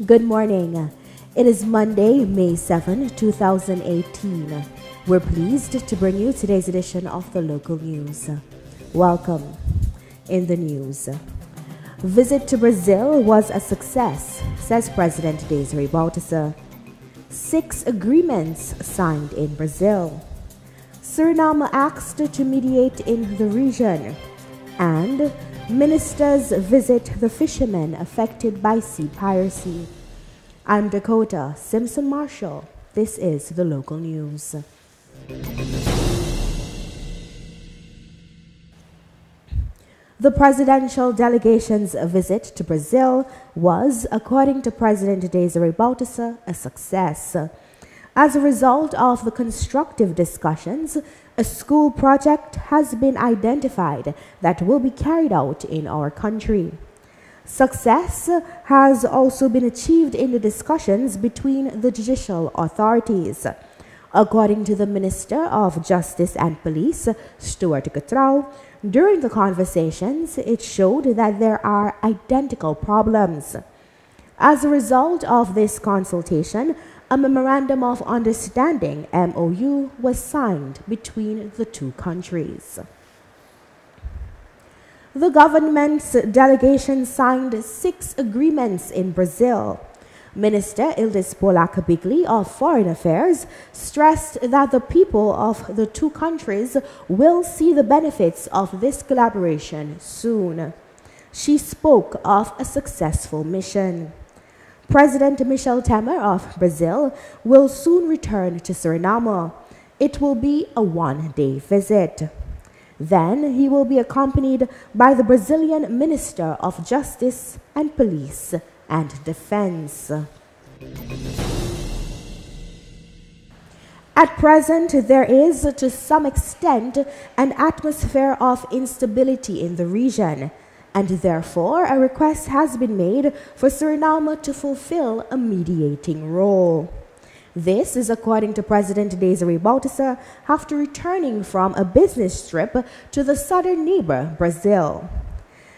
Good morning. It is Monday, May 7, 2018. We're pleased to bring you today's edition of the local news. Welcome. In the news, visit to Brazil was a success, says President Desiree Bouterse. 6 agreements signed in Brazil. Suriname asked to mediate in the region. And ministers visit the fishermen affected by sea piracy. I'm Dakota Simpson Marshall. This is the local news. The presidential delegation's visit to Brazil was, according to President Desiree Bouterse, a success. As a result of the constructive discussions, a school project has been identified that will be carried out in our country. Success has also been achieved in the discussions between the judicial authorities. According to the Minister of Justice and Police, Stuart Catrau, during the conversations, it showed that there are identical problems. As a result of this consultation, a Memorandum of Understanding, MOU, was signed between the two countries. The government's delegation signed 6 agreements in Brazil. Minister Ildis Polak-Bigli of Foreign Affairs stressed that the people of the two countries will see the benefits of this collaboration soon. She spoke of a successful mission. President Michel Temer of Brazil will soon return to Suriname. It will be a one-day visit. Then he will be accompanied by the Brazilian Minister of Justice and Police and Defense. At present, there is, to some extent, an atmosphere of instability in the region, and therefore a request has been made for Suriname to fulfill a mediating role. This is according to President Desiree Bouterse after returning from a business trip to the southern neighbor, Brazil.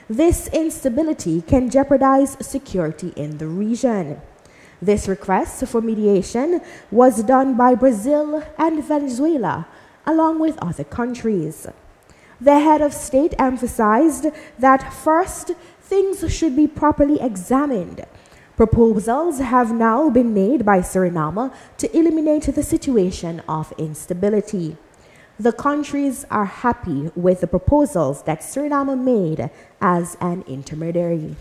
This instability can jeopardize security in the region. This request for mediation was done by Brazil and Venezuela, along with other countries. The head of state emphasized that first, things should be properly examined. Proposals have now been made by Suriname to eliminate the situation of instability. The countries are happy with the proposals that Suriname made as an intermediary.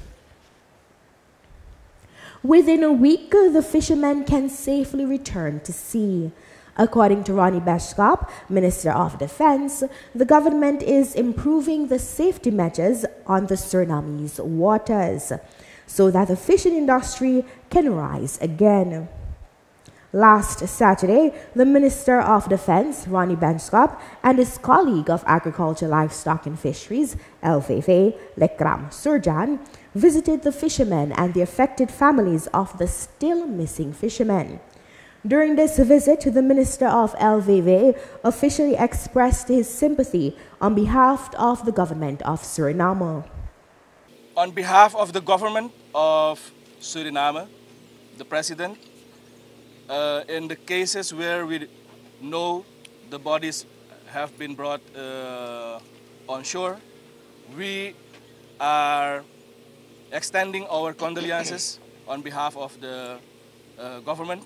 Within a week, the fishermen can safely return to sea. According to Ronnie Beshkop, Minister of Defense, the government is improving the safety measures on the Suriname's waters so that the fishing industry can rise again. Last Saturday, the Minister of Defense, Ronnie Beshkop, and his colleague of Agriculture, Livestock and Fisheries, LVV, Lekram Surjan, visited the fishermen and the affected families of the still missing fishermen. During this visit, the Minister of LVV officially expressed his sympathy on behalf of the government of Suriname. On behalf of the government of Suriname, the President, in the cases where we know the bodies have been brought on shore, we are extending our condolences on behalf of the government.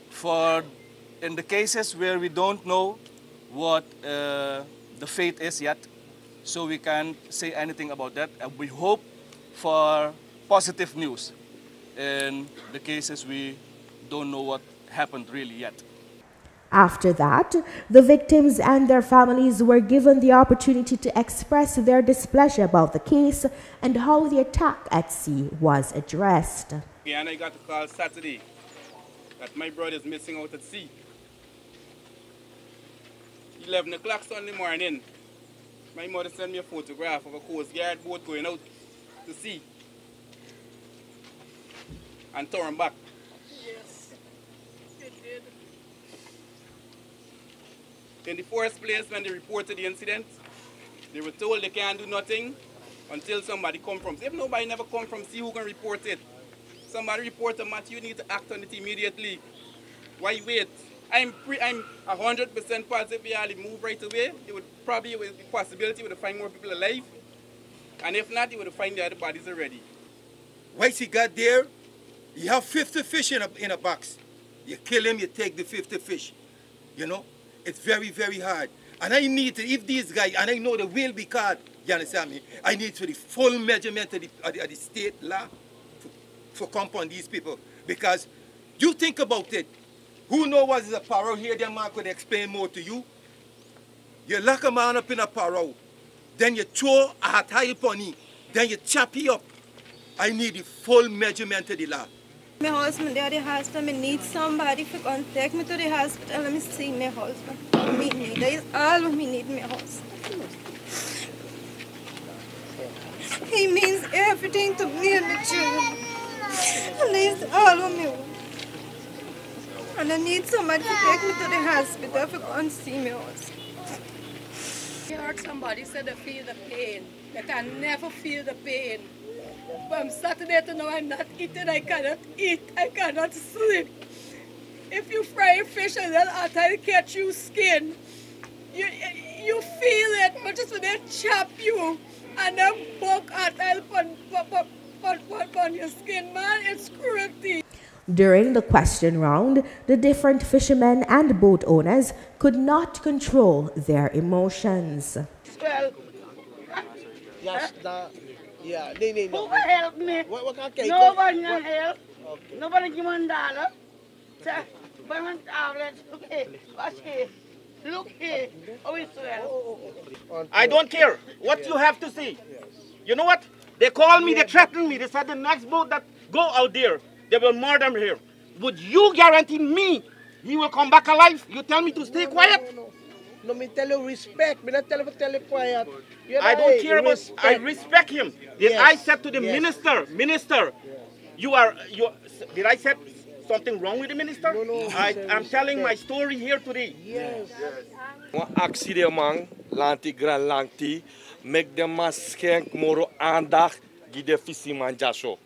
For in the cases where we don't know what the fate is yet, so we can't say anything about that. And we hope for positive news in the cases we don't know what happened really yet. After that, the victims and their families were given the opportunity to express their displeasure about the case and how the attack at sea was addressed. And I got a call Saturday that my brother is missing out at sea. 11 o'clock Sunday morning, my mother sent me a photograph of a Coast Guard boat going out to sea and towing back. Yes, it did. In the first place, when they reported the incident, they were told they can't do nothing until somebody come from sea. If nobody never come from sea, who can report it? somebody report a matter, you need to act on it immediately. Why wait? I'm 100% positive they move right away. It would probably, with the possibility, would find more people alive. And if not, they would find the other bodies already. Once he got there, you have 50 fish in a box. You kill him, you take the 50 fish. You know, it's very, very hard. And I need to, if these guys, and I know they will be caught, you understand me? I need to the full measurement of the state law for compound these people. Because you think about it, who knows what is a parole here, that man could explain more to you. You lock a man up in a parole, then you throw a tie upon him, then you chop him up. I need the full measurement of the law. My husband there at the hospital, I need somebody to come take me to the hospital. Let me see my husband. That is all we need, my husband. He means everything to me and the children. And that is all of me. And I need somebody to take me to the hospital to go and see my husband. I heard somebody say they feel the pain. They can never feel the pain. From Saturday to now, I'm not eating. I cannot eat. I cannot sleep. If you fry fish a little hot, I'll catch you skin. You feel it, but just when they chop you and then poke hot, I'll put on your skin, man. It's cruelty. During the question round, the different fishermen and boat owners could not control their emotions. Well, yes, yeah, who will help me? What Nobody can help. Okay. Nobody give me $1. Say, buy one tablet. Look here. Watch here. Look here. Oh, it's well. I don't care what you have to see. You know what? They called me, they threatened me. They said the next boat that go out there, they will murder me here. Would you guarantee me he will come back alive? You tell me to stay quiet? No, me tell you respect. Me not tell you quiet. I don't care about, I respect him. Did I said to the minister, did I say something wrong with the minister? No, I'm telling my story here today. Yes. One accident lanti grand lanti make them skank moro aandacht die de visieman jaso.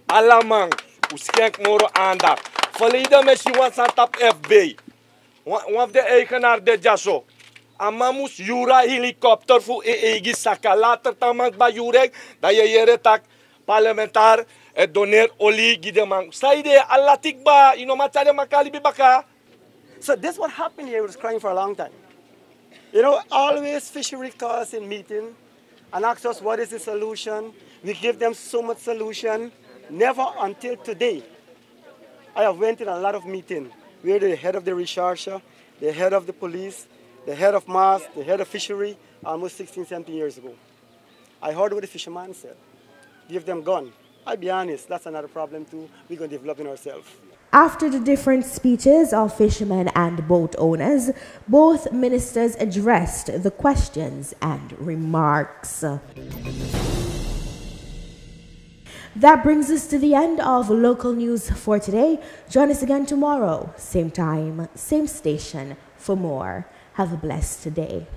Allemang u skank moro aandacht. Verleden met je was aan tap FB. One of the eigenaar de jaso. Amamus jura helikopter voor egi saka later tamang ba jurek da je yere tak parlementaar et doner oli gidemang. Saide Allah tikba ino matade makali bibaka. So this what happened here was crying for a long time. You know, always fishery calls in meeting and ask us what is the solution. We give them so much solution. Never until today. I have went in a lot of meetings where the head of the recharger, the head of the police, the head of MAS, the head of fishery, almost 16, 17 years ago. I heard what the fisherman said. Give them gun. I'll be honest, that's another problem too. We're going to develop in ourselves. After the different speeches of fishermen and boat owners, both ministers addressed the questions and remarks. That brings us to the end of local news for today. Join us again tomorrow, same time, same station, for more. Have a blessed day.